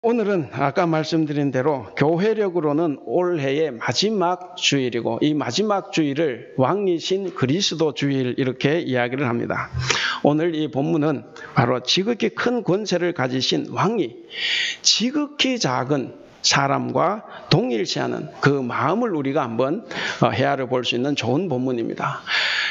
오늘은 아까 말씀드린 대로 교회력으로는 올해의 마지막 주일이고, 이 마지막 주일을 왕이신 그리스도 주일 이렇게 이야기를 합니다. 오늘 이 본문은 바로 지극히 큰 권세를 가지신 왕이 지극히 작은 사람과 동일시하는 그 마음을 우리가 한번 헤아려 볼 수 있는 좋은 본문입니다.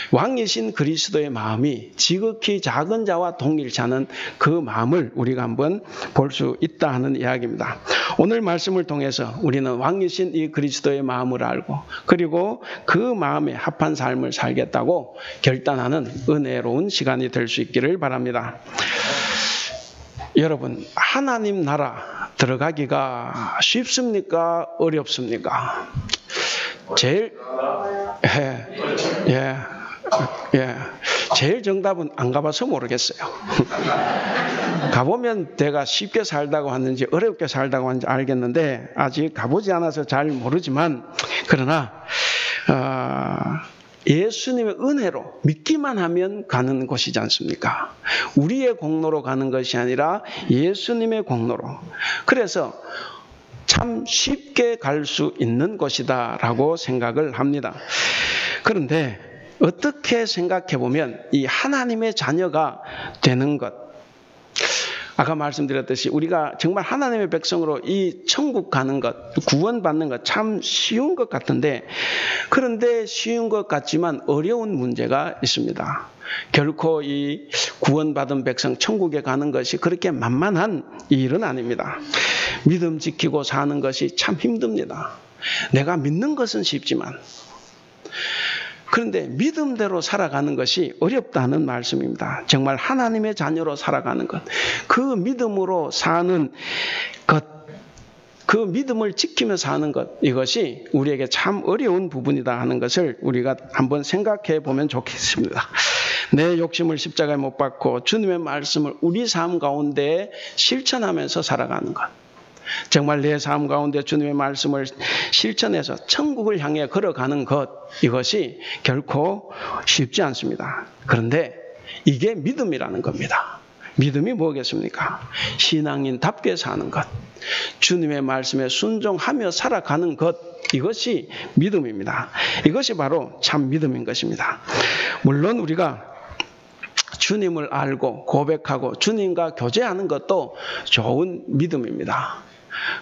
왕이신 그리스도의 마음이 지극히 작은 자와 동일시하는 그 마음을 우리가 한번 볼 수 있다 하는 이야기입니다. 오늘 말씀을 통해서 우리는 왕이신 이 그리스도의 마음을 알고, 그리고 그 마음에 합한 삶을 살겠다고 결단하는 은혜로운 시간이 될 수 있기를 바랍니다. 여러분, 하나님 나라 들어가기가 쉽습니까? 어렵습니까? 제일 정답은 안 가봐서 모르겠어요. 가보면 내가 쉽게 살다고 하는지 어렵게 살다고 하는지 알겠는데, 아직 가보지 않아서 잘 모르지만, 그러나 예수님의 은혜로 믿기만 하면 가는 곳이지 않습니까? 우리의 공로로 가는 것이 아니라 예수님의 공로로. 그래서 참 쉽게 갈 수 있는 곳이다라고 생각을 합니다. 그런데 어떻게 생각해 보면 이 하나님의 자녀가 되는 것, 아까 말씀드렸듯이 우리가 정말 하나님의 백성으로 이 천국 가는 것, 구원받는 것 참 쉬운 것 같은데, 그런데 쉬운 것 같지만 어려운 문제가 있습니다. 결코 이 구원받은 백성 천국에 가는 것이 그렇게 만만한 일은 아닙니다. 믿음 지키고 사는 것이 참 힘듭니다. 내가 믿는 것은 쉽지만, 그런데 믿음대로 살아가는 것이 어렵다는 말씀입니다. 정말 하나님의 자녀로 살아가는 것, 그 믿음으로 사는 것, 그 믿음을 지키며 사는 것, 이것이 우리에게 참 어려운 부분이다 하는 것을 우리가 한번 생각해 보면 좋겠습니다. 내 욕심을 십자가에 못 박고 주님의 말씀을 우리 삶 가운데 실천하면서 살아가는 것, 정말 내 삶 가운데 주님의 말씀을 실천해서 천국을 향해 걸어가는 것, 이것이 결코 쉽지 않습니다. 그런데 이게 믿음이라는 겁니다. 믿음이 뭐겠습니까? 신앙인답게 사는 것, 주님의 말씀에 순종하며 살아가는 것, 이것이 믿음입니다. 이것이 바로 참 믿음인 것입니다. 물론 우리가 주님을 알고 고백하고 주님과 교제하는 것도 좋은 믿음입니다.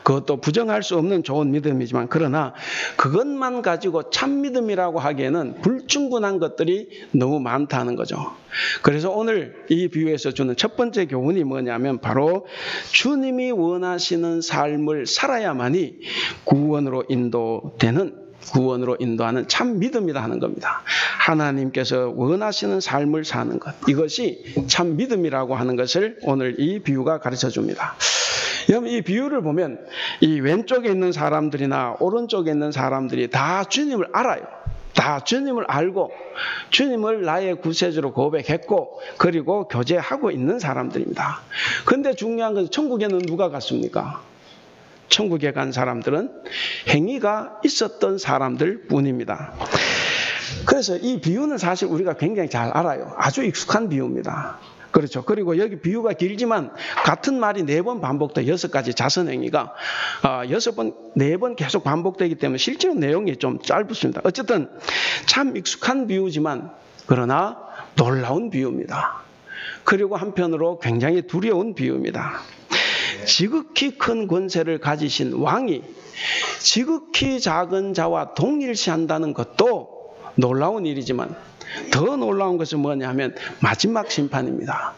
그것도 부정할 수 없는 좋은 믿음이지만, 그러나 그것만 가지고 참 믿음이라고 하기에는 불충분한 것들이 너무 많다는 거죠. 그래서 오늘 이 비유에서 주는 첫 번째 교훈이 뭐냐면, 바로 주님이 원하시는 삶을 살아야만이 구원으로 인도하는 참 믿음이다 하는 겁니다. 하나님께서 원하시는 삶을 사는 것, 이것이 참 믿음이라고 하는 것을 오늘 이 비유가 가르쳐 줍니다. 여러분, 이 비유를 보면 이 왼쪽에 있는 사람들이나 오른쪽에 있는 사람들이 다 주님을 알아요. 다 주님을 알고 주님을 나의 구세주로 고백했고, 그리고 교제하고 있는 사람들입니다. 그런데 중요한 것은 천국에는 누가 갔습니까? 천국에 간 사람들은 행위가 있었던 사람들 뿐입니다. 그래서 이 비유는 사실 우리가 굉장히 잘 알아요. 아주 익숙한 비유입니다. 그렇죠. 그리고 여기 비유가 길지만 같은 말이 4번 반복돼 6가지 자선행위가 4번 계속 반복되기 때문에 실제로 내용이 좀 짧습니다. 어쨌든 참 익숙한 비유지만 그러나 놀라운 비유입니다. 그리고 한편으로 굉장히 두려운 비유입니다. 지극히 큰 권세를 가지신 왕이 지극히 작은 자와 동일시한다는 것도 놀라운 일이지만, 더 놀라운 것은 뭐냐면 마지막 심판입니다.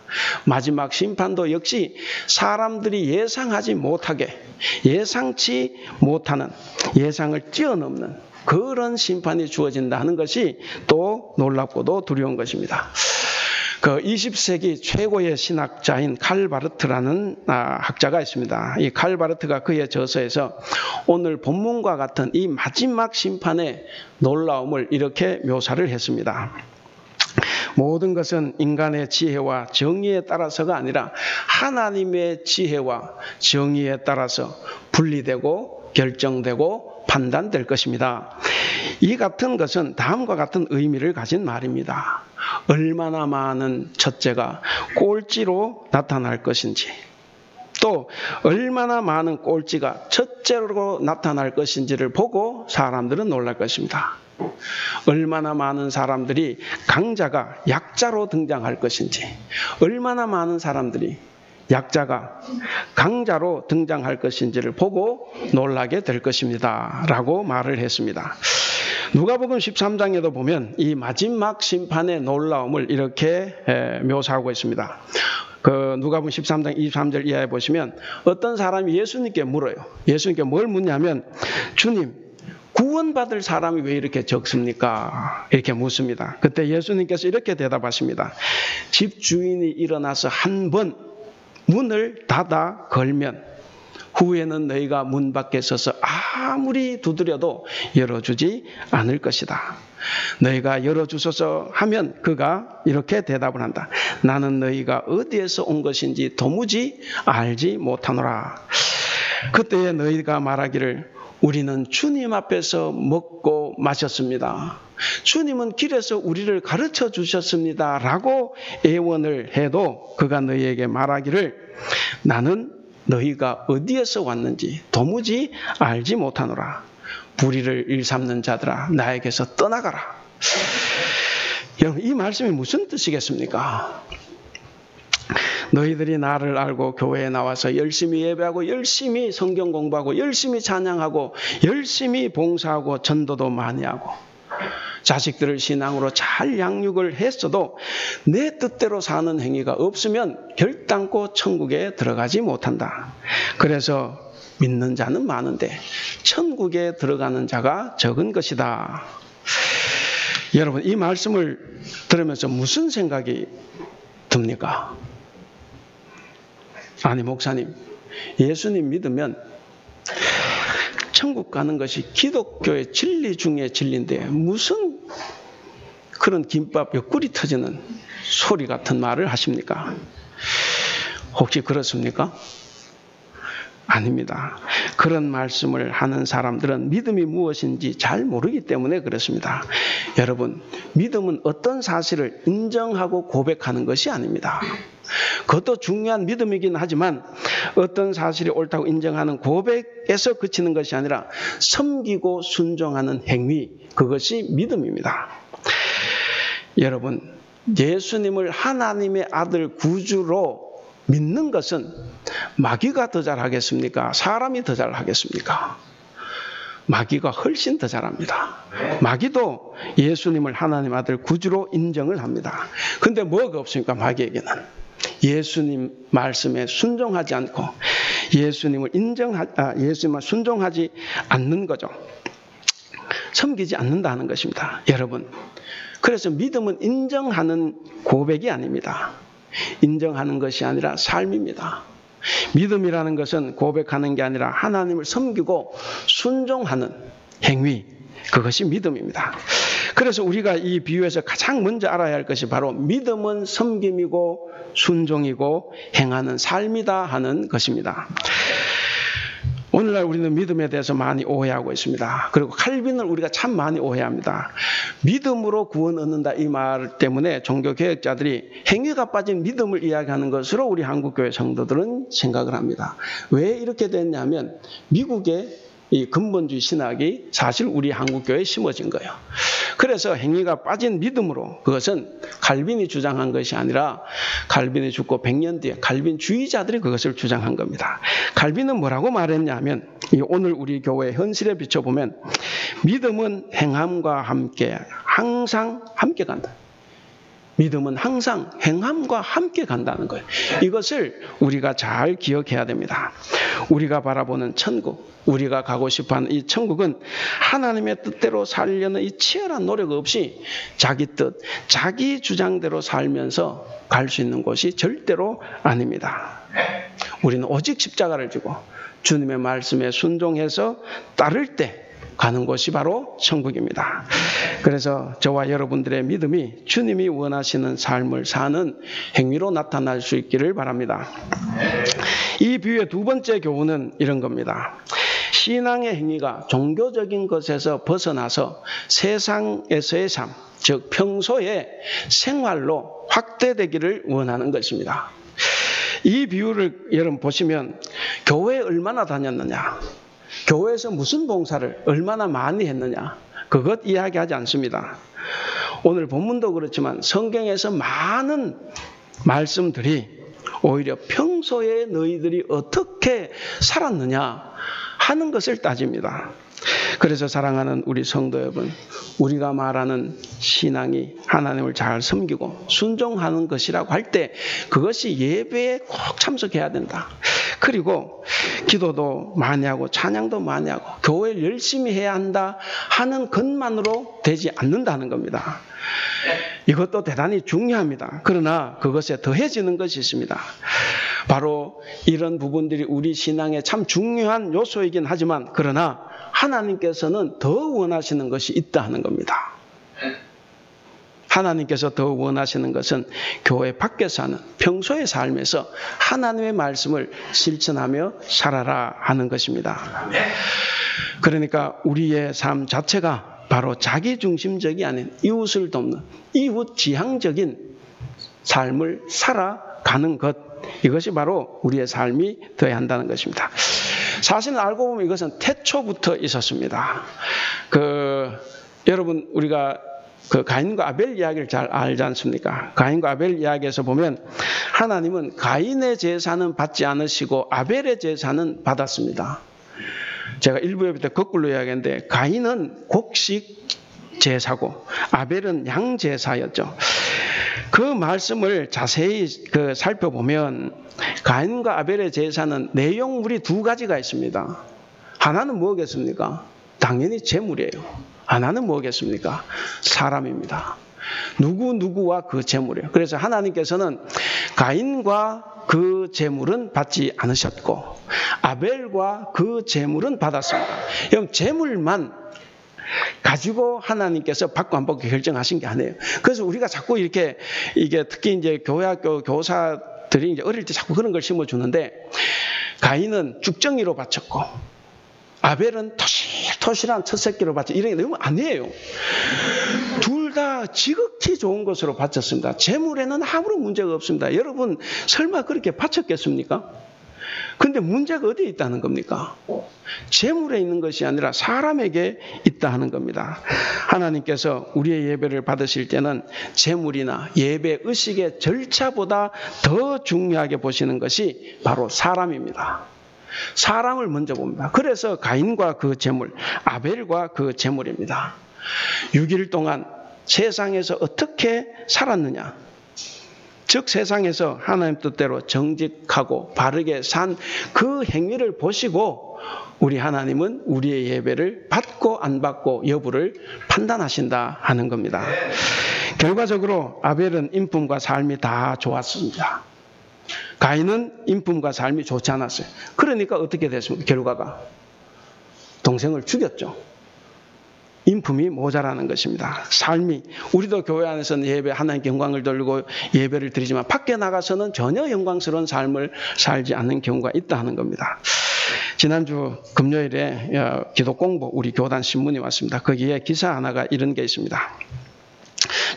마지막 심판도 역시 사람들이 예상하지 못하게, 예상치 못하는, 예상을 뛰어넘는 그런 심판이 주어진다는 것이 또 놀랍고도 두려운 것입니다. 20세기 최고의 신학자인 칼 바르트라는 학자가 있습니다. 이 칼 바르트가 그의 저서에서 오늘 본문과 같은 이 마지막 심판의 놀라움을 이렇게 묘사를 했습니다. 모든 것은 인간의 지혜와 정의에 따라서가 아니라 하나님의 지혜와 정의에 따라서 분리되고 결정되고 판단될 것입니다. 이 같은 것은 다음과 같은 의미를 가진 말입니다. 얼마나 많은 첫째가 꼴찌로 나타날 것인지, 또 얼마나 많은 꼴찌가 첫째로 나타날 것인지를 보고 사람들은 놀랄 것입니다. 얼마나 많은 사람들이 강자가 약자로 등장할 것인지, 얼마나 많은 사람들이 약자가 강자로 등장할 것인지를 보고 놀라게 될 것입니다 라고 말을 했습니다. 누가복음 13장에도 보면 이 마지막 심판의 놀라움을 이렇게 묘사하고 있습니다. 그 누가복음 13장 23절 이하에 보시면 어떤 사람이 예수님께 물어요. 예수님께 뭘 묻냐면, 주님, 구원받을 사람이 왜 이렇게 적습니까? 이렇게 묻습니다. 그때 예수님께서 이렇게 대답하십니다. 집 주인이 일어나서 한 번 문을 닫아 걸면 후에는 너희가 문 밖에 서서 아무리 두드려도 열어주지 않을 것이다. 너희가 열어주소서 하면 그가 이렇게 대답을 한다. 나는 너희가 어디에서 온 것인지 도무지 알지 못하노라. 그때에 너희가 말하기를 우리는 주님 앞에서 먹고 마셨습니다. 주님은 길에서 우리를 가르쳐 주셨습니다. 라고 애원을 해도 그가 너희에게 말하기를 나는 너희가 어디에서 왔는지 도무지 알지 못하노라. 불의를 일삼는 자들아 나에게서 떠나가라. 여러분, 이 말씀이 무슨 뜻이겠습니까? 너희들이 나를 알고 교회에 나와서 열심히 예배하고 열심히 성경 공부하고 열심히 찬양하고 열심히 봉사하고 전도도 많이 하고 자식들을 신앙으로 잘 양육을 했어도 내 뜻대로 사는 행위가 없으면 결단코 천국에 들어가지 못한다. 그래서 믿는 자는 많은데 천국에 들어가는 자가 적은 것이다. 여러분, 이 말씀을 들으면서 무슨 생각이 듭니까? 아니, 목사님, 예수님 믿으면 천국 가는 것이 기독교의 진리 중에 진리인데 무슨 그런 김밥 옆구리 터지는 소리 같은 말을 하십니까? 혹시 그렇습니까? 아닙니다. 그런 말씀을 하는 사람들은 믿음이 무엇인지 잘 모르기 때문에 그렇습니다. 여러분, 믿음은 어떤 사실을 인정하고 고백하는 것이 아닙니다. 그것도 중요한 믿음이긴 하지만 어떤 사실이 옳다고 인정하는 고백에서 그치는 것이 아니라 섬기고 순종하는 행위, 그것이 믿음입니다. 여러분, 예수님을 하나님의 아들 구주로 믿는 것은 마귀가 더 잘하겠습니까? 사람이 더 잘하겠습니까? 마귀가 훨씬 더 잘합니다. 마귀도 예수님을 하나님 아들 구주로 인정을 합니다. 그런데 뭐가 없습니까? 예수님 말씀에 순종하지 않고 예수님을 예수님을 순종하지 않는 거죠. 섬기지 않는다는 것입니다. 여러분, 그래서 믿음은 인정하는 고백이 아닙니다. 인정하는 것이 아니라 삶입니다. 믿음이라는 것은 고백하는 게 아니라 하나님을 섬기고 순종하는 행위, 그것이 믿음입니다. 그래서 우리가 이 비유에서 가장 먼저 알아야 할 것이 바로 믿음은 섬김이고 순종이고 행하는 삶이다 하는 것입니다. 오늘날 우리는 믿음에 대해서 많이 오해하고 있습니다. 그리고 칼빈을 우리가 참 많이 오해합니다. 믿음으로 구원 얻는다 이 말 때문에 종교개혁자들이 행위가 빠진 믿음을 이야기하는 것으로 우리 한국교회 성도들은 생각을 합니다. 왜 이렇게 됐냐면 미국의 이 근본주의 신학이 사실 우리 한국교회에 심어진 거예요. 그래서 행위가 빠진 믿음으로, 그것은 칼빈이 주장한 것이 아니라 칼빈이 죽고 100년 뒤에 칼빈주의자들이 그것을 주장한 겁니다. 칼빈은 뭐라고 말했냐면, 오늘 우리 교회 현실에 비춰보면 믿음은 행함과 함께 항상 함께 간다. 믿음은 항상 행함과 함께 간다는 거예요. 이것을 우리가 잘 기억해야 됩니다. 우리가 바라보는 천국, 우리가 가고 싶어하는 이 천국은 하나님의 뜻대로 살려는 이 치열한 노력 없이 자기 뜻, 자기 주장대로 살면서 갈 수 있는 곳이 절대로 아닙니다. 우리는 오직 십자가를 지고 주님의 말씀에 순종해서 따를 때 가는 곳이 바로 천국입니다. 그래서 저와 여러분들의 믿음이 주님이 원하시는 삶을 사는 행위로 나타날 수 있기를 바랍니다. 이 비유의 두 번째 교훈은 이런 겁니다. 신앙의 행위가 종교적인 것에서 벗어나서 세상에서의 삶, 즉 평소의 생활로 확대되기를 원하는 것입니다. 이 비유를 여러분 보시면 교회에 얼마나 다녔느냐, 교회에서 무슨 봉사를 얼마나 많이 했느냐, 그것 이야기하지 않습니다. 오늘 본문도 그렇지만 성경에서 많은 말씀들이 오히려 평소에 너희들이 어떻게 살았느냐 하는 것을 따집니다. 그래서 사랑하는 우리 성도 여러분, 우리가 말하는 신앙이 하나님을 잘 섬기고 순종하는 것이라고 할 때 그것이 예배에 꼭 참석해야 된다. 그리고 기도도 많이 하고 찬양도 많이 하고 교회를 열심히 해야 한다 하는 것만으로 되지 않는다는 겁니다. 이것도 대단히 중요합니다. 그러나 그것에 더해지는 것이 있습니다. 바로 이런 부분들이 우리 신앙에 참 중요한 요소이긴 하지만 그러나 하나님께서는 더 원하시는 것이 있다 하는 겁니다. 하나님께서 더 원하시는 것은 교회 밖에서 하는 평소의 삶에서 하나님의 말씀을 실천하며 살아라 하는 것입니다. 그러니까 우리의 삶 자체가 바로 자기중심적이 아닌 이웃을 돕는 이웃지향적인 삶을 살아가는 것, 이것이 바로 우리의 삶이 되어야 한다는 것입니다. 사실은 알고 보면 이것은 태초부터 있었습니다. 여러분 우리가 가인과 아벨 이야기를 잘 알지 않습니까? 가인과 아벨 이야기에서 보면 하나님은 가인의 제사는 받지 않으시고 아벨의 제사는 받았습니다. 제가 일부 예배 때 거꾸로 이야기했는데 가인은 곡식 제사고 아벨은 양 제사였죠. 그 말씀을 자세히 살펴보면 가인과 아벨의 제사는 내용물이 두 가지가 있습니다. 하나는 뭐겠습니까? 당연히 제물이에요. 하나는 뭐겠습니까? 사람입니다. 누구와 그 제물이에요. 그래서 하나님께서는 가인과 그 제물은 받지 않으셨고 아벨과 그 제물은 받았습니다. 그럼 제물만 가지고 하나님께서 받고 안 받고 결정하신 게 아니에요. 그래서 우리가 자꾸 이게 특히 이제 교회학교 교사들이 이제 어릴 때 자꾸 그런 걸 심어주는데 가인은 죽정이로 바쳤고 아벨은 토실토실한 첫 새끼로 바쳤고 이런 게 너무 아니에요. 둘 다 지극히 좋은 것으로 바쳤습니다. 제물에는 아무런 문제가 없습니다. 여러분 설마 그렇게 바쳤겠습니까? 근데 문제가 어디에 있다는 겁니까? 제물에 있는 것이 아니라 사람에게 있다 하는 겁니다. 하나님께서 우리의 예배를 받으실 때는 제물이나 예배 의식의 절차보다 더 중요하게 보시는 것이 바로 사람입니다. 사람을 먼저 봅니다. 그래서 가인과 그 제물, 아벨과 그 제물입니다. 6일 동안 세상에서 어떻게 살았느냐? 즉 세상에서 하나님 뜻대로 정직하고 바르게 산 그 행위를 보시고 우리 하나님은 우리의 예배를 받고 안 받고 여부를 판단하신다 하는 겁니다. 결과적으로 아벨은 인품과 삶이 다 좋았습니다. 가인은 인품과 삶이 좋지 않았어요. 그러니까 어떻게 됐습니까? 결과가 동생을 죽였죠. 인품이 모자라는 것입니다. 삶이 우리도 교회 안에서는 예배 하나님께 영광을 돌리고 예배를 드리지만 밖에 나가서는 전혀 영광스러운 삶을 살지 않는 경우가 있다 하는 겁니다. 지난주 금요일에 기도 공부 우리 교단 신문이 왔습니다. 거기에 기사 하나가 이런 게 있습니다.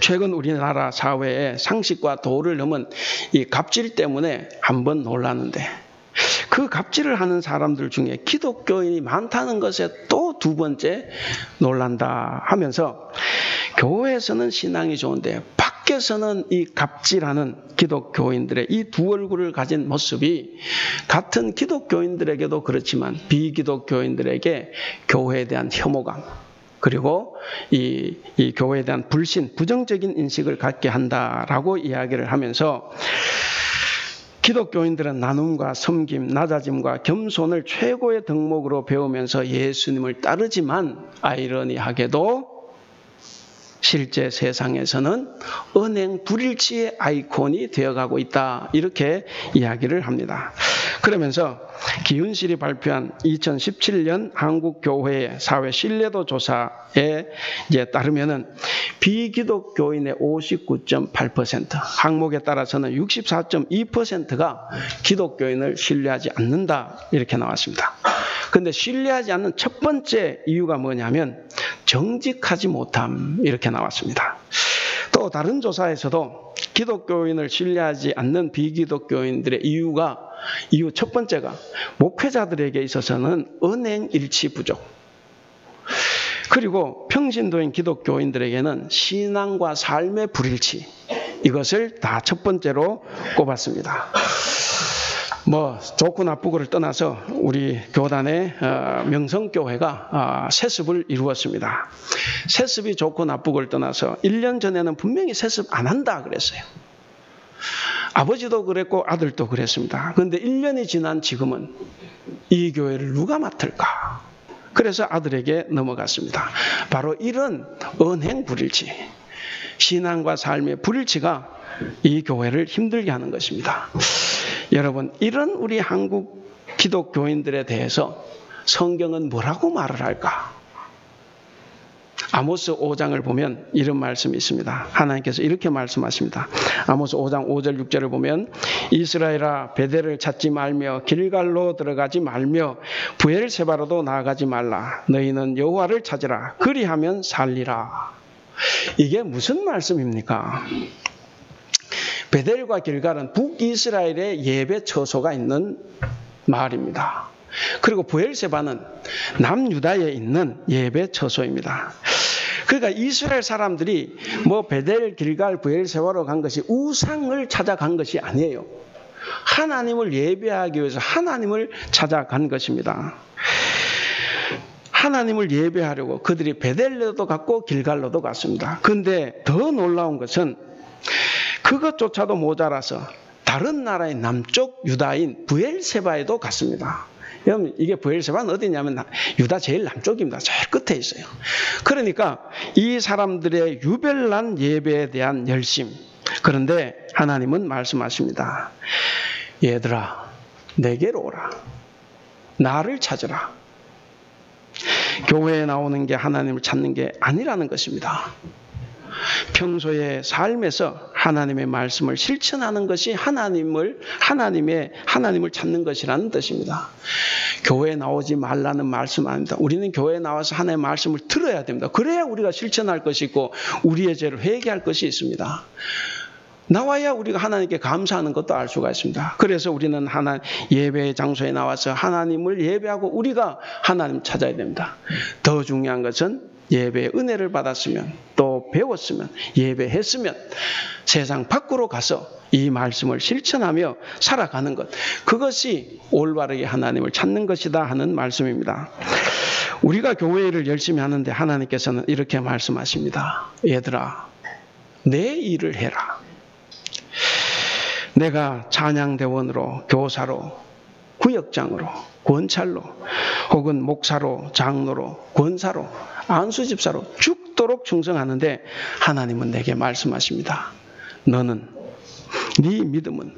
최근 우리나라 사회에 상식과 도를 넘은 이 갑질 때문에 한번 놀랐는데 그 갑질을 하는 사람들 중에 기독교인이 많다는 것에 또 두 번째 놀란다 하면서 교회에서는 신앙이 좋은데 밖에서는 이 갑질하는 기독교인들의 이 두 얼굴을 가진 모습이 같은 기독교인들에게도 그렇지만 비기독교인들에게 교회에 대한 혐오감 그리고 이 교회에 대한 불신, 부정적인 인식을 갖게 한다라고 이야기를 하면서 기독교인들은 나눔과 섬김, 낮아짐과 겸손을 최고의 덕목으로 배우면서 예수님을 따르지만 아이러니하게도 실제 세상에서는 은행 불일치의 아이콘이 되어가고 있다. 이렇게 이야기를 합니다. 그러면서 기윤실이 발표한 2017년 한국교회의 사회 신뢰도 조사에 따르면은 비기독교인의 59.8%, 항목에 따라서는 64.2%가 기독교인을 신뢰하지 않는다. 이렇게 나왔습니다. 그런데 신뢰하지 않는 첫 번째 이유가 뭐냐면 정직하지 못함 이렇게 나왔습니다. 또 다른 조사에서도 기독교인을 신뢰하지 않는 비기독교인들의 이유 첫 번째가 목회자들에게 있어서는 언행 일치 부족. 그리고 평신도인 기독교인들에게는 신앙과 삶의 불일치. 이것을 다 첫 번째로 꼽았습니다. 좋고 나쁘고를 떠나서 우리 교단의 명성교회가 세습을 이루었습니다. 세습이 좋고 나쁘고를 떠나서 1년 전에는 분명히 세습 안 한다 그랬어요. 아버지도 그랬고 아들도 그랬습니다. 그런데 1년이 지난 지금은 이 교회를 누가 맡을까? 그래서 아들에게 넘어갔습니다. 바로 이런 언행 불일치, 신앙과 삶의 불일치가 이 교회를 힘들게 하는 것입니다. 여러분, 이런 우리 한국 기독교인들에 대해서 성경은 뭐라고 말을 할까? 아모스 5장을 보면 이런 말씀이 있습니다. 하나님께서 이렇게 말씀하십니다. 아모스 5장 5절 6절을 보면 이스라엘아 베델을 찾지 말며 길갈로 들어가지 말며 브엘세바로도 나아가지 말라. 너희는 여호와를 찾으라. 그리하면 살리라. 이게 무슨 말씀입니까? 베델과 길갈은 북이스라엘의 예배 처소가 있는 마을입니다. 그리고 브엘세바는 남유다에 있는 예배 처소입니다. 그러니까 이스라엘 사람들이 베델, 길갈, 브엘세바로 간 것이 우상을 찾아간 것이 아니에요. 하나님을 예배하기 위해서 하나님을 찾아간 것입니다. 하나님을 예배하려고 그들이 베델로도 갔고 길갈로도 갔습니다. 그런데 더 놀라운 것은 그것조차도 모자라서 다른 나라의 남쪽 유다인 브엘세바에도 갔습니다. 여러분, 이게 브엘세바는 어디냐면 유다 제일 남쪽입니다. 제일 끝에 있어요. 그러니까 이 사람들의 유별난 예배에 대한 열심. 그런데 하나님은 말씀하십니다. 얘들아, 내게로 오라. 나를 찾으라. 교회에 나오는 게 하나님을 찾는 게 아니라는 것입니다. 평소의 삶에서 하나님의 말씀을 실천하는 것이 하나님을 찾는 것이라는 뜻입니다. 교회에 나오지 말라는 말씀 아닙니다. 우리는 교회에 나와서 하나님의 말씀을 들어야 됩니다. 그래야 우리가 실천할 것이 있고 우리의 죄를 회개할 것이 있습니다. 나와야 우리가 하나님께 감사하는 것도 알 수가 있습니다. 그래서 우리는 예배의 장소에 나와서 하나님을 예배하고 우리가 하나님 찾아야 됩니다. 더 중요한 것은 예배의 은혜를 받았으면 또 배웠으면 예배했으면 세상 밖으로 가서 이 말씀을 실천하며 살아가는 것, 그것이 올바르게 하나님을 찾는 것이다 하는 말씀입니다. 우리가 교회를 열심히 하는데 하나님께서는 이렇게 말씀하십니다. 얘들아, 내 일을 해라. 내가 찬양대원으로, 교사로, 구역장으로, 권찰로, 혹은 목사로, 장로로, 권사로, 안수집사로 죽도록 충성하는데 하나님은 내게 말씀하십니다. 너는, 네 믿음은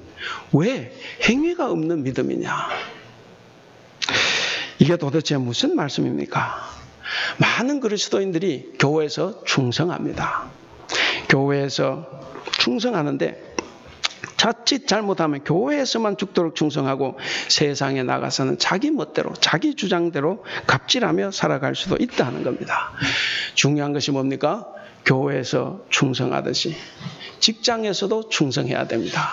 왜 행위가 없는 믿음이냐? 이게 도대체 무슨 말씀입니까? 많은 그리스도인들이 교회에서 충성합니다. 교회에서 충성하는데 자칫 잘못하면 교회에서만 죽도록 충성하고 세상에 나가서는 자기 멋대로, 자기 주장대로 갑질하며 살아갈 수도 있다는 겁니다. 중요한 것이 뭡니까? 교회에서 충성하듯이 직장에서도 충성해야 됩니다.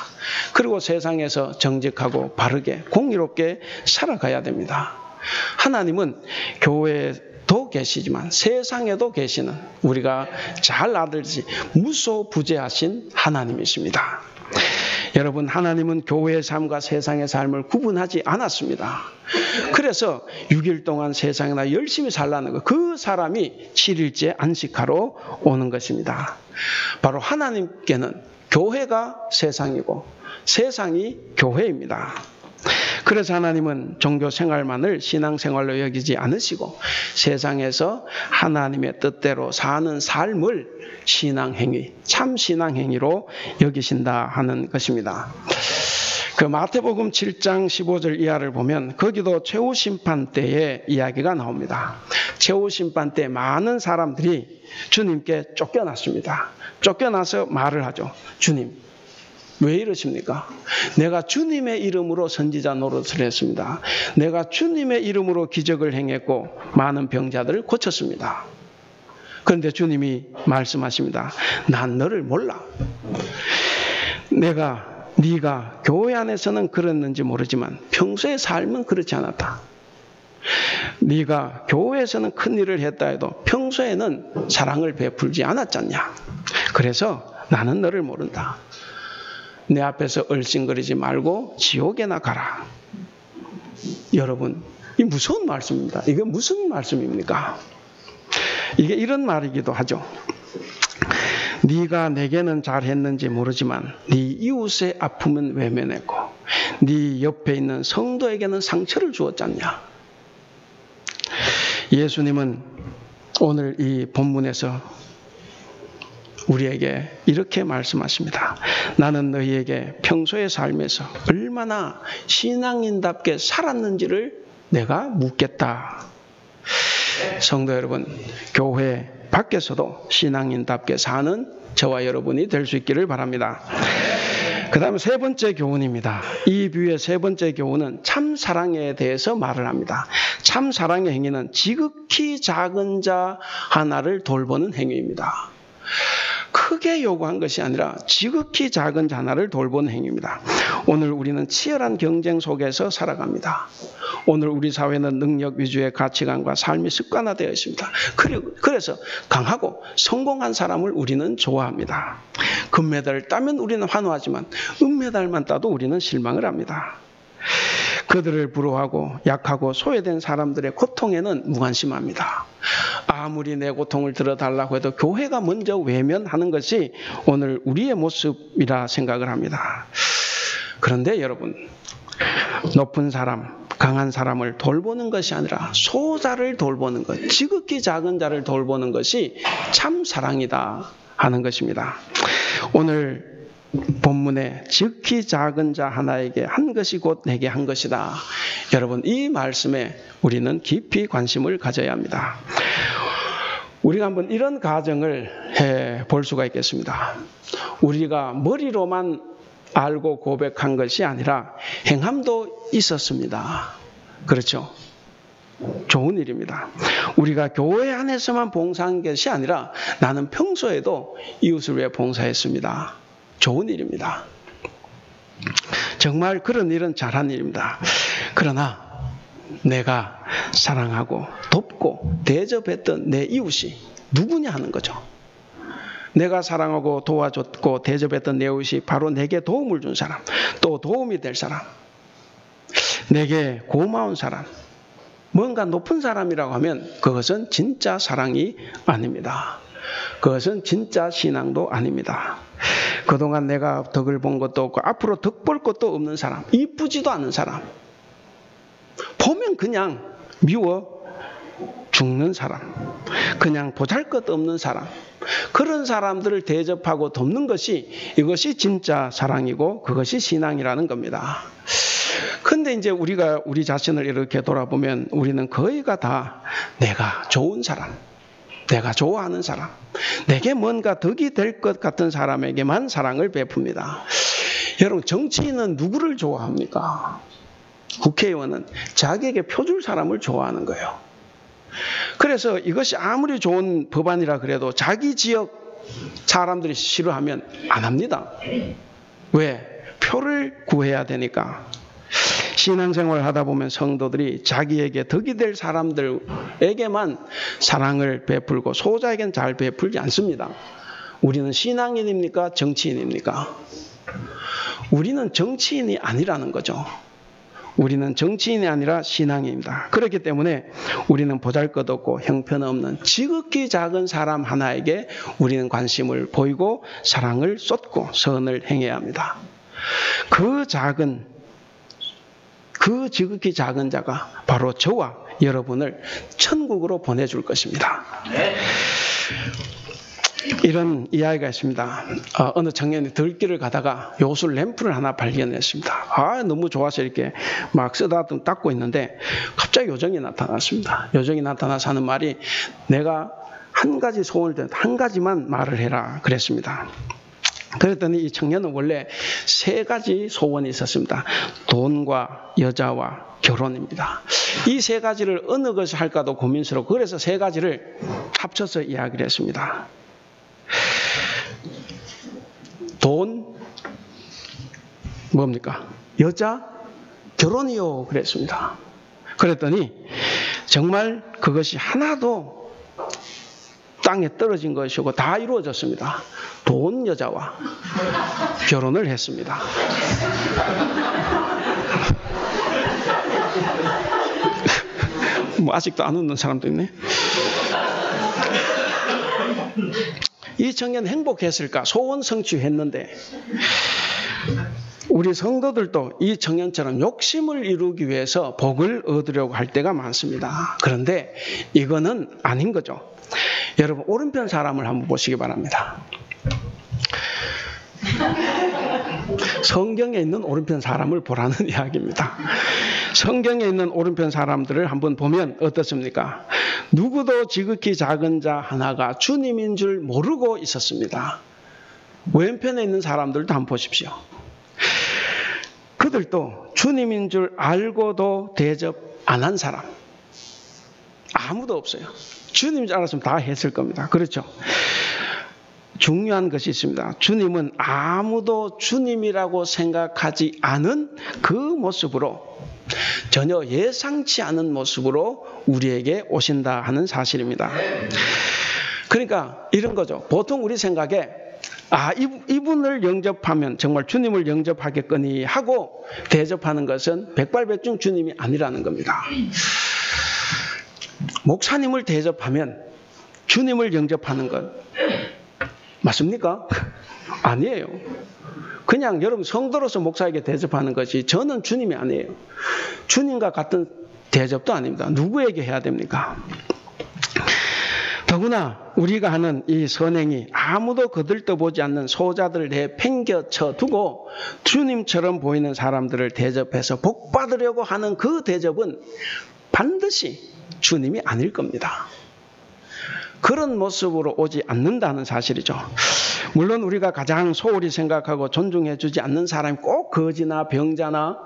그리고 세상에서 정직하고 바르게 공의롭게 살아가야 됩니다. 하나님은 교회에도 계시지만 세상에도 계시는, 우리가 잘 알듯이 무소부재하신 하나님이십니다. 여러분, 하나님은 교회의 삶과 세상의 삶을 구분하지 않았습니다. 그래서 6일 동안 세상에 나 열심히 살라는 것, 그 사람이 7일째 안식하러 오는 것입니다. 바로 하나님께는 교회가 세상이고 세상이 교회입니다. 그래서 하나님은 종교 생활만을 신앙생활로 여기지 않으시고 세상에서 하나님의 뜻대로 사는 삶을 신앙행위, 참 신앙행위로 여기신다 하는 것입니다. 그 마태복음 7장 15절 이하를 보면 거기도 최후심판 때의 이야기가 나옵니다. 최후심판 때 많은 사람들이 주님께 쫓겨났습니다. 쫓겨나서 말을 하죠. 주님, 왜 이러십니까? 내가 주님의 이름으로 선지자 노릇을 했습니다. 내가 주님의 이름으로 기적을 행했고 많은 병자들을 고쳤습니다. 그런데 주님이 말씀하십니다. 난 너를 몰라. 네가 교회 안에서는 그랬는지 모르지만 평소의 삶은 그렇지 않았다. 네가 교회에서는 큰 일을 했다 해도 평소에는 사랑을 베풀지 않았잖냐. 그래서 나는 너를 모른다. 내 앞에서 얼씬거리지 말고 지옥에나 가라. 여러분, 이 무서운 말씀입니다. 이게 무슨 말씀입니까? 이게 이런 말이기도 하죠. 네가 내게는 잘했는지 모르지만 네 이웃의 아픔은 외면했고 네 옆에 있는 성도에게는 상처를 주었잖냐. 예수님은 오늘 이 본문에서 우리에게 이렇게 말씀하십니다. 나는 너희에게 평소의 삶에서 얼마나 신앙인답게 살았는지를 내가 묻겠다. 성도 여러분, 교회 밖에서도 신앙인답게 사는 저와 여러분이 될 수 있기를 바랍니다. 그 다음에 세 번째 교훈입니다. 이 비유의 세 번째 교훈은 참 사랑에 대해서 말을 합니다. 참 사랑의 행위는 지극히 작은 자 하나를 돌보는 행위입니다. 크게 요구한 것이 아니라 지극히 작은 자 하나를 돌보는 행위입니다. 오늘 우리는 치열한 경쟁 속에서 살아갑니다. 오늘 우리 사회는 능력 위주의 가치관과 삶이 습관화되어 있습니다. 그래서 강하고 성공한 사람을 우리는 좋아합니다. 금메달을 따면 우리는 환호하지만 은메달만 따도 우리는 실망을 합니다. 그들을 부러워하고 약하고 소외된 사람들의 고통에는 무관심합니다. 아무리 내 고통을 들어달라고 해도 교회가 먼저 외면하는 것이 오늘 우리의 모습이라 생각을 합니다. 그런데 여러분, 높은 사람, 강한 사람을 돌보는 것이 아니라 소자를 돌보는 것, 지극히 작은 자를 돌보는 것이 참 사랑이다 하는 것입니다. 오늘 본문에 지극히 작은 자 하나에게 한 것이 곧 내게 한 것이다. 여러분, 이 말씀에 우리는 깊이 관심을 가져야 합니다. 우리가 한번 이런 가정을 해볼 수가 있겠습니다. 우리가 머리로만 알고 고백한 것이 아니라 행함도 있었습니다. 그렇죠? 좋은 일입니다. 우리가 교회 안에서만 봉사한 것이 아니라 나는 평소에도 이웃을 위해 봉사했습니다. 좋은 일입니다. 정말 그런 일은 잘한 일입니다. 그러나 내가 사랑하고 돕고 대접했던 내 이웃이 누구냐 하는 거죠. 내가 사랑하고 도와줬고 대접했던 내 이웃이 바로 내게 도움을 준 사람, 또 도움이 될 사람, 내게 고마운 사람, 뭔가 높은 사람이라고 하면 그것은 진짜 사랑이 아닙니다. 그것은 진짜 신앙도 아닙니다. 그동안 내가 덕을 본 것도 없고 앞으로 덕 볼 것도 없는 사람, 이쁘지도 않은 사람, 보면 그냥 미워 죽는 사람, 그냥 보잘것없는 사람, 그런 사람들을 대접하고 돕는 것이 이것이 진짜 사랑이고 그것이 신앙이라는 겁니다. 근데 이제 우리가 우리 자신을 이렇게 돌아보면 우리는 거의가 다 내가 좋은 사람, 내가 좋아하는 사람, 내게 뭔가 덕이 될 것 같은 사람에게만 사랑을 베풉니다. 여러분, 정치인은 누구를 좋아합니까? 국회의원은 자기에게 표줄 사람을 좋아하는 거예요. 그래서 이것이 아무리 좋은 법안이라 그래도 자기 지역 사람들이 싫어하면 안 합니다. 왜? 표를 구해야 되니까. 신앙생활을 하다 보면 성도들이 자기에게 덕이 될 사람들에게만 사랑을 베풀고 소자에게는 잘 베풀지 않습니다. 우리는 신앙인입니까? 정치인입니까? 우리는 정치인이 아니라는 거죠. 우리는 정치인이 아니라 신앙인입니다. 그렇기 때문에 우리는 보잘것없고 형편없는 지극히 작은 사람 하나에게 우리는 관심을 보이고 사랑을 쏟고 선을 행해야 합니다. 그 지극히 작은 자가 바로 저와 여러분을 천국으로 보내줄 것입니다. 이런 이야기가 있습니다. 어느 청년이 들길을 가다가 요술 램프를 하나 발견했습니다. 너무 좋아서 이렇게 막 쓰다듬 닦고 있는데 갑자기 요정이 나타났습니다. 요정이 나타나서 하는 말이, 내가 한 가지 소원을 드렸다. 한 가지만 말을 해라 그랬습니다. 그랬더니 이 청년은 원래 3가지 소원이 있었습니다. 돈과 여자와 결혼입니다. 이 3가지를 어느 것을 할까도 고민스럽고, 그래서 3가지를 합쳐서 이야기를 했습니다. 돈, 뭡니까? 여자 결혼이요 그랬습니다. 그랬더니 정말 그것이 하나도 땅에 떨어진 것이고 다 이루어졌습니다. 돈 여자와 결혼을 했습니다. 뭐 아직도 안 웃는 사람도 있네. 이 청년 행복했을까? 소원 성취했는데 우리 성도들도 이 청년처럼 욕심을 이루기 위해서 복을 얻으려고 할 때가 많습니다. 그런데 이거는 아닌 거죠. 여러분, 오른편 사람을 한번 보시기 바랍니다. 성경에 있는 오른편 사람을 보라는 이야기입니다. 성경에 있는 오른편 사람들을 한번 보면 어떻습니까? 누구도 지극히 작은 자 하나가 주님인 줄 모르고 있었습니다. 왼편에 있는 사람들도 한번 보십시오. 그들도 주님인 줄 알고도 대접 안 한 사람 아무도 없어요. 주님인 줄 알았으면 다 했을 겁니다. 그렇죠? 중요한 것이 있습니다. 주님은 아무도 주님이라고 생각하지 않은 그 모습으로, 전혀 예상치 않은 모습으로 우리에게 오신다 하는 사실입니다. 그러니까 이런 거죠. 보통 우리 생각에 이분을 영접하면 정말 주님을 영접하겠거니 하고 대접하는 것은 백발백중 주님이 아니라는 겁니다. 목사님을 대접하면 주님을 영접하는 것 맞습니까? 아니에요. 그냥 여러분 성도로서 목사에게 대접하는 것이 저는 주님이 아니에요. 주님과 같은 대접도 아닙니다. 누구에게 해야 됩니까? 더구나 우리가 하는 이 선행이 아무도 거들떠보지 않는 소자들 내팽겨쳐 두고 주님처럼 보이는 사람들을 대접해서 복 받으려고 하는 그 대접은 반드시 주님이 아닐 겁니다. 그런 모습으로 오지 않는다는 사실이죠. 물론 우리가 가장 소홀히 생각하고 존중해 주지 않는 사람이 꼭 거지나 병자나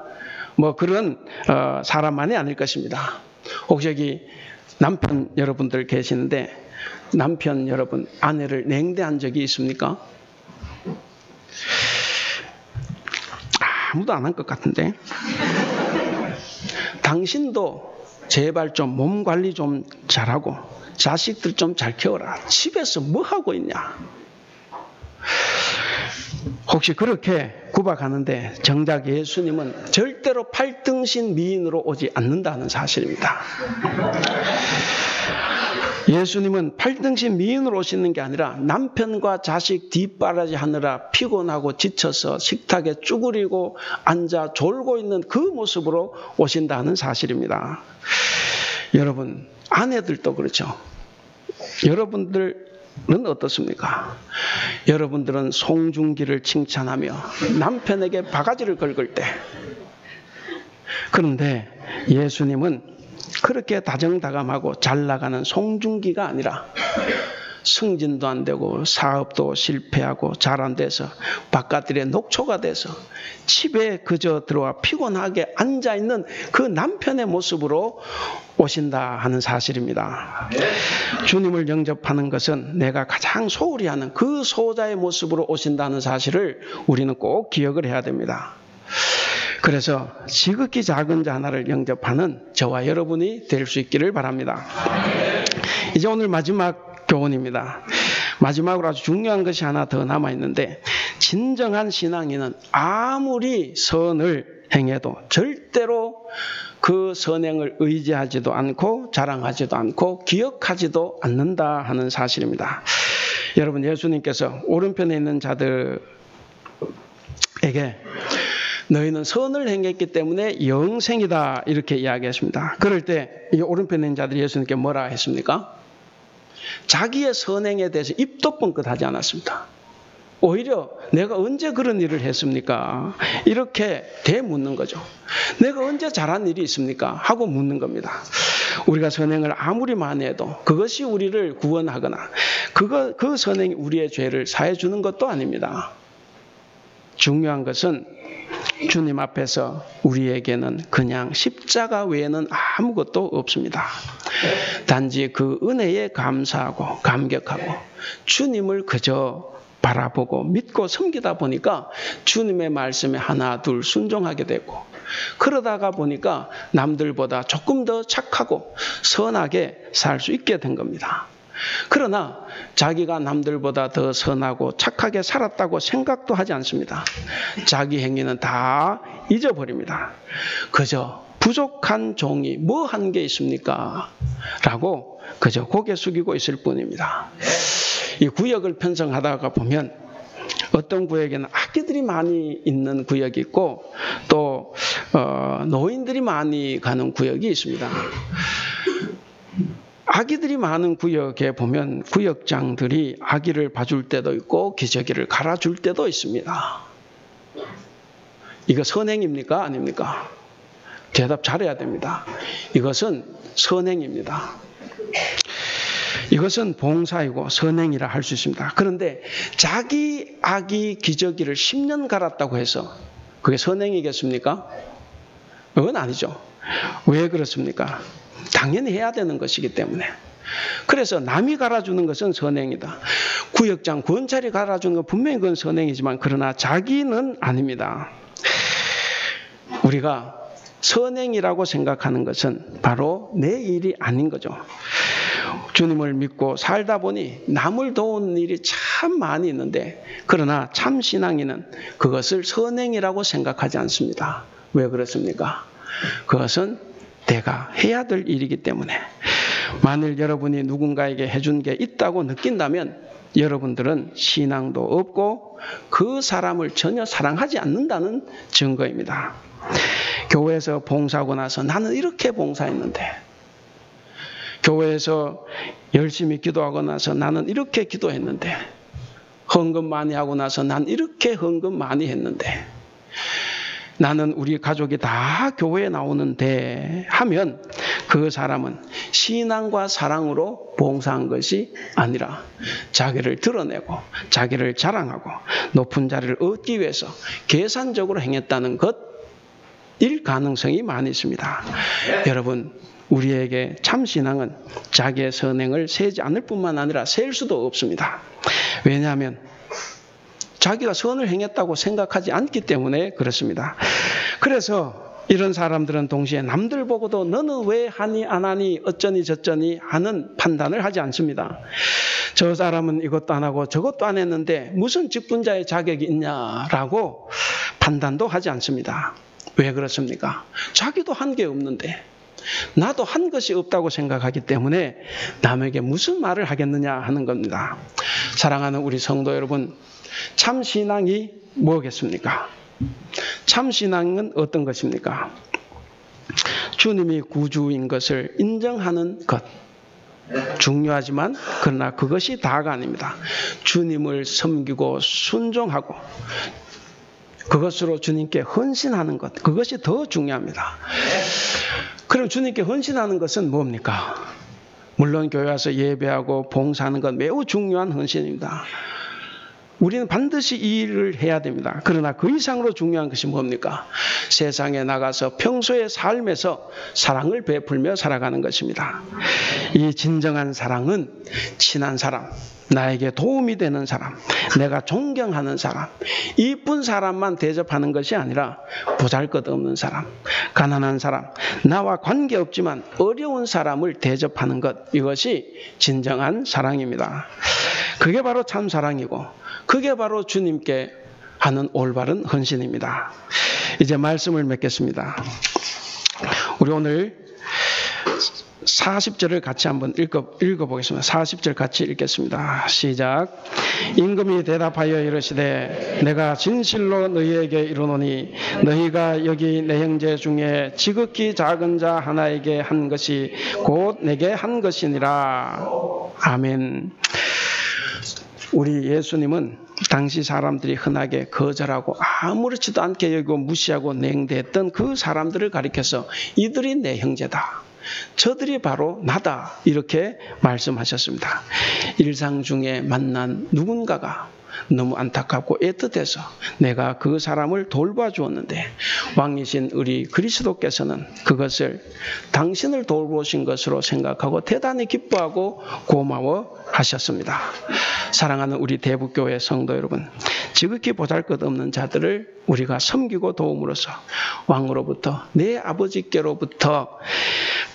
뭐 그런 사람만이 아닐 것입니다. 혹시 여기 남편 여러분들 계시는데 남편 여러분 아내를 냉대한 적이 있습니까? 아무도 안 한 것 같은데. 당신도 제발 좀 몸 관리 좀 잘하고 자식들 좀 잘 키워라. 집에서 뭐 하고 있냐? 혹시 그렇게 구박하는데 정작 예수님은 절대로 팔등신 미인으로 오지 않는다는 사실입니다. 예수님은 팔등신 미인으로 오시는 게 아니라 남편과 자식 뒷바라지 하느라 피곤하고 지쳐서 식탁에 쭈그리고 앉아 졸고 있는 그 모습으로 오신다는 사실입니다. 여러분, 아내들도 그렇죠. 여러분들은 어떻습니까? 여러분들은 송중기를 칭찬하며 남편에게 바가지를 긁을 때, 그런데 예수님은 그렇게 다정다감하고 잘 나가는 송중기가 아니라 승진도 안 되고 사업도 실패하고 잘 안 돼서 바깥들의 녹초가 돼서 집에 그저 들어와 피곤하게 앉아있는 그 남편의 모습으로 오신다 하는 사실입니다. 주님을 영접하는 것은 내가 가장 소홀히 하는 그 소자의 모습으로 오신다는 사실을 우리는 꼭 기억을 해야 됩니다. 그래서 지극히 작은 자 하나를 영접하는 저와 여러분이 될 수 있기를 바랍니다. 이제 오늘 마지막 교훈입니다. 마지막으로 아주 중요한 것이 하나 더 남아있는데, 진정한 신앙인은 아무리 선을 행해도 절대로 그 선행을 의지하지도 않고 자랑하지도 않고 기억하지도 않는다 하는 사실입니다. 여러분, 예수님께서 오른편에 있는 자들에게 너희는 선을 행했기 때문에 영생이다 이렇게 이야기했습니다. 그럴 때 이 오른편에 있는 자들이 예수님께 뭐라 했습니까? 자기의 선행에 대해서 입도 뻥끗하지 않았습니다. 오히려 내가 언제 그런 일을 했습니까? 이렇게 되묻는 거죠. 내가 언제 잘한 일이 있습니까? 하고 묻는 겁니다. 우리가 선행을 아무리 많이 해도 그것이 우리를 구원하거나 그 선행이 우리의 죄를 사해 주는 것도 아닙니다. 중요한 것은 주님 앞에서 우리에게는 그냥 십자가 외에는 아무것도 없습니다. 단지 그 은혜에 감사하고 감격하고 주님을 그저 바라보고 믿고 섬기다 보니까 주님의 말씀에 하나 둘 순종하게 되고, 그러다가 보니까 남들보다 조금 더 착하고 선하게 살 수 있게 된 겁니다. 그러나 자기가 남들보다 더 선하고 착하게 살았다고 생각도 하지 않습니다. 자기 행위는 다 잊어버립니다. 그저 부족한 종이 뭐 한 게 있습니까? 라고 그저 고개 숙이고 있을 뿐입니다. 이 구역을 편성하다가 보면 어떤 구역에는 아기들이 많이 있는 구역이 있고 또 노인들이 많이 가는 구역이 있습니다. 아기들이 많은 구역에 보면 구역장들이 아기를 봐줄 때도 있고 기저귀를 갈아줄 때도 있습니다. 이거 선행입니까? 아닙니까? 대답 잘해야 됩니다. 이것은 선행입니다. 이것은 봉사이고 선행이라 할 수 있습니다. 그런데 자기 아기 기저귀를 10년 갈았다고 해서 그게 선행이겠습니까? 그건 아니죠. 왜 그렇습니까? 당연히 해야 되는 것이기 때문에. 그래서 남이 갈아주는 것은 선행이다. 구역장, 권찰이 갈아주는 건 분명히 그건 선행이지만 그러나 자기는 아닙니다. 우리가 선행이라고 생각하는 것은 바로 내 일이 아닌 거죠. 주님을 믿고 살다 보니 남을 도우는 일이 참 많이 있는데 그러나 참 신앙인은 그것을 선행이라고 생각하지 않습니다. 왜 그렇습니까? 그것은 내가 해야 될 일이기 때문에. 만일 여러분이 누군가에게 해준 게 있다고 느낀다면 여러분들은 신앙도 없고 그 사람을 전혀 사랑하지 않는다는 증거입니다. 교회에서 봉사하고 나서 나는 이렇게 봉사했는데, 교회에서 열심히 기도하고 나서 나는 이렇게 기도했는데, 헌금 많이 하고 나서 난 이렇게 헌금 많이 했는데, 나는 우리 가족이 다 교회에 나오는데 하면 그 사람은 신앙과 사랑으로 봉사한 것이 아니라 자기를 드러내고 자기를 자랑하고 높은 자리를 얻기 위해서 계산적으로 행했다는 것일 가능성이 많이 있습니다. 여러분, 우리에게 참 신앙은 자기의 선행을 세지 않을 뿐만 아니라 셀 수도 없습니다. 왜냐하면 자기가 선을 행했다고 생각하지 않기 때문에 그렇습니다. 그래서 이런 사람들은 동시에 남들 보고도 너는 왜 하니 안 하니 어쩌니 저쩌니 하는 판단을 하지 않습니다. 저 사람은 이것도 안 하고 저것도 안 했는데 무슨 직분자의 자격이 있냐라고 판단도 하지 않습니다. 왜 그렇습니까? 자기도 한 게 없는데 나도 한 것이 없다고 생각하기 때문에 남에게 무슨 말을 하겠느냐 하는 겁니다. 사랑하는 우리 성도 여러분, 참 신앙이 뭐겠습니까? 참 신앙은 어떤 것입니까? 주님이 구주인 것을 인정하는 것. 중요하지만 그러나 그것이 다가 아닙니다. 주님을 섬기고 순종하고 그것으로 주님께 헌신하는 것. 그것이 더 중요합니다. 그럼 주님께 헌신하는 것은 뭡니까? 물론 교회 와서 예배하고 봉사하는 건 매우 중요한 헌신입니다. 우리는 반드시 이 일을 해야 됩니다. 그러나 그 이상으로 중요한 것이 뭡니까? 세상에 나가서 평소의 삶에서 사랑을 베풀며 살아가는 것입니다. 이 진정한 사랑은 친한 사람, 나에게 도움이 되는 사람, 내가 존경하는 사람, 이쁜 사람만 대접하는 것이 아니라 보잘것없는 사람, 가난한 사람, 나와 관계없지만 어려운 사람을 대접하는 것, 이것이 진정한 사랑입니다. 그게 바로 참 사랑이고 그게 바로 주님께 하는 올바른 헌신입니다. 이제 말씀을 맺겠습니다. 우리 오늘 40절을 같이 한번 읽어보겠습니다. 40절 같이 읽겠습니다. 시작. 임금이 대답하여 이르시되 내가 진실로 너희에게 이르노니 너희가 여기 내 형제 중에 지극히 작은 자 하나에게 한 것이 곧 내게 한 것이니라. 아멘. 우리 예수님은 당시 사람들이 흔하게 거절하고 아무렇지도 않게 여기고 무시하고 냉대했던 그 사람들을 가리켜서 이들이 내 형제다. 저들이 바로 나다. 이렇게 말씀하셨습니다. 일상 중에 만난 누군가가 너무 안타깝고 애틋해서 내가 그 사람을 돌봐주었는데 왕이신 우리 그리스도께서는 그것을 당신을 돌보신 것으로 생각하고 대단히 기뻐하고 고마워하셨습니다. 사랑하는 우리 대북교회 성도 여러분, 지극히 보잘것없는 자들을 우리가 섬기고 도움으로써 왕으로부터 내 아버지께로부터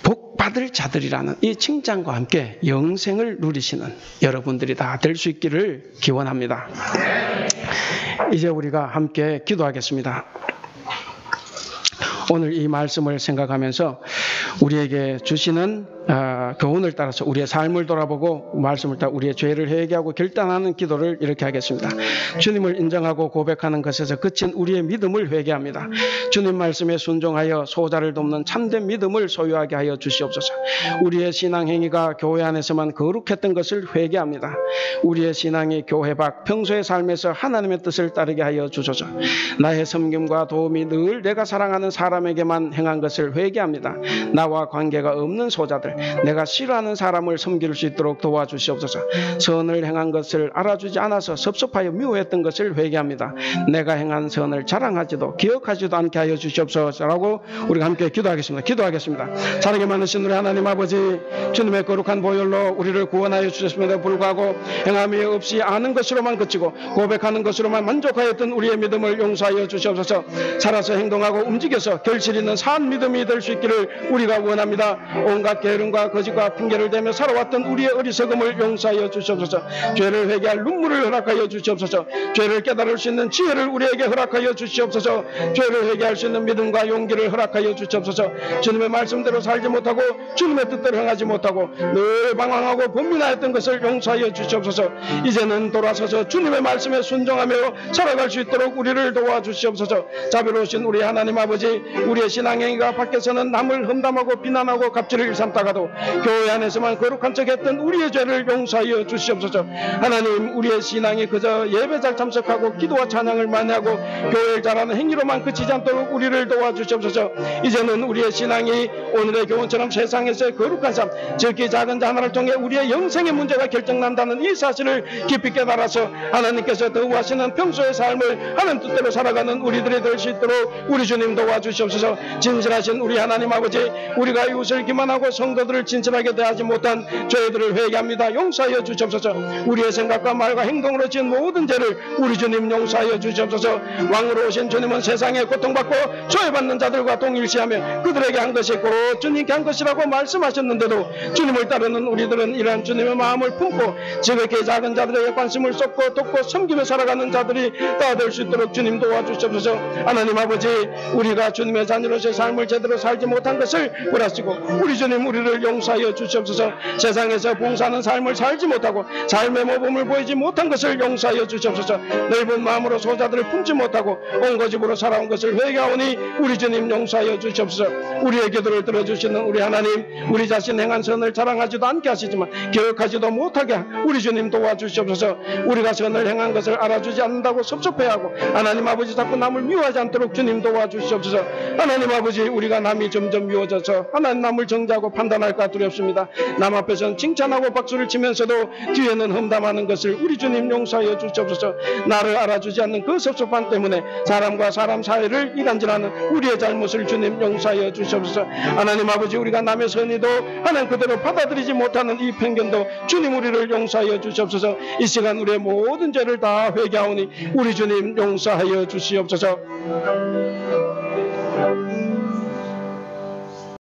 복받을 자들이라는 이 칭찬과 함께 영생을 누리시는 여러분들이 다 될 수 있기를 기원합니다. 이제 우리가 함께 기도하겠습니다. 오늘 이 말씀을 생각하면서 우리에게 주시는 교훈을 따라서 우리의 삶을 돌아보고 말씀을 따라 우리의 죄를 회개하고 결단하는 기도를 이렇게 하겠습니다. 주님을 인정하고 고백하는 것에서 그친 우리의 믿음을 회개합니다. 주님 말씀에 순종하여 소자를 돕는 참된 믿음을 소유하게 하여 주시옵소서. 우리의 신앙 행위가 교회 안에서만 거룩했던 것을 회개합니다. 우리의 신앙이 교회 밖 평소의 삶에서 하나님의 뜻을 따르게 하여 주소서. 나의 섬김과 도움이 늘 내가 사랑하는 사람에게만 행한 것을 회개합니다. 나와 관계가 없는 소자들, 내가 싫어하는 사람을 섬길 수 있도록 도와주시옵소서. 선을 행한 것을 알아주지 않아서 섭섭하여 미워했던 것을 회개합니다. 내가 행한 선을 자랑하지도 기억하지도 않게 하여 주시옵소서라고 우리가 함께 기도하겠습니다. 사랑이 많으신 우리 하나님 아버지, 주님의 거룩한 보혈로 우리를 구원하여 주셨음에도 불구하고 행함이 없이 아는 것으로만 그치고 고백하는 것으로만 만족하였던 우리의 믿음을 용서하여 주시옵소서. 살아서 행동하고 움직여서 결실 있는 산 믿음이 될 수 있기를 우리가 원합니다. 온갖 게으름과 거짓과 핑계를 대며 살아왔던 우리의 어리석음을 용서하여 주시옵소서. 죄를 회개할 눈물을 허락하여 주시옵소서. 죄를 깨달을 수 있는 지혜를 우리에게 허락하여 주시옵소서. 죄를 회개할 수 있는 믿음과 용기를 허락하여 주시옵소서. 주님의 말씀대로 살지 못하고 주님의 뜻대로 행하지 못하고 늘 방황하고 범민하였던 것을 용서하여 주시옵소서. 이제는 돌아서서 주님의 말씀에 순종하며 살아갈 수 있도록 우리를 도와주시옵소서. 자비로우신 우리 하나님 아버지, 우리의 신앙행위가 밖에서는 남을 험담하고 비난하고 갑질을 삼다가도 교회 안에서만 거룩한 척했던 우리의 죄를 용서하여 주시옵소서. 하나님, 우리의 신앙이 그저 예배 잘 참석하고 기도와 찬양을 많이 하고 교회를 잘하는 행위로만 그치지 않도록 우리를 도와주시옵소서. 이제는 우리의 신앙이 오늘의 교훈처럼 세상에서의 거룩한 삶, 적기 작은 자 하나를 통해 우리의 영생의 문제가 결정난다는 이 사실을 깊이 깨달아서 하나님께서 더우하시는 평소의 삶을 하나님 뜻대로 살아가는 우리들이 될 수 있도록 우리 주님 도와주시옵소서. 진실하신 우리 하나님 아버지, 우리가 이웃을 기만하고 성도들을 진실하게 대하지 못한 죄들을 회개합니다. 용서하여 주시옵소서. 우리의 생각과 말과 행동으로 지은 모든 죄를 우리 주님 용서하여 주시옵소서. 왕으로 오신 주님은 세상에 고통받고 소외받는 자들과 동일시하며 그들에게 한 것이 곧 주님께 한 것이라고 말씀하셨는데도 주님을 따르는 우리들은 이러한 주님의 마음을 품고 지극히 작은 자들에게 관심을 쏟고 돕고 섬기며 살아가는 자들이 다 될 수 있도록 주님 도와주시옵소서. 하나님 아버지, 우리가 주님의 자녀로서의 삶을 제대로 살지 못한 것을 벌하시고 우리 주님 우리를 용서하여 주시옵소서. 세상에서 봉사하는 삶을 살지 못하고 삶의 모범을 보이지 못한 것을 용서하여 주시옵소서. 넓은 마음으로 소자들을 품지 못하고 온 고집으로 살아온 것을 회개하오니 우리 주님 용서하여 주시옵소서. 우리의 기도를 들어주시는 우리 하나님, 우리 자신 행한 선을 자랑하지도 않게 하시지만 기억하지도 못하게 우리 주님 도와주시옵소서. 우리가 선을 행한 것을 알아주지 않는다고 섭섭해하고 하나님 아버지 자꾸 남을 미워하지 않도록 주님 도와주시옵소서. 하나님 아버지, 우리가 남이 점점 미워져서 하나님 남을 정죄하고 판단할까 두렵습니다. 남 앞에서는 칭찬하고 박수를 치면서도 뒤에는 험담하는 것을 우리 주님 용서하여 주시옵소서. 나를 알아주지 않는 그 섭섭함 때문에 사람과 사람 사이를 이간질하는 우리의 잘못을 주님 용서하여 주시옵소서. 하나님 아버지, 우리가 남의 선의도 하나님 그대로 받아들이지 못하는 이 편견도 주님 우리를 용서하여 주시옵소서. 이 시간 우리의 모든 죄를 다 회개하오니 우리 주님 용서하여 주시옵소서.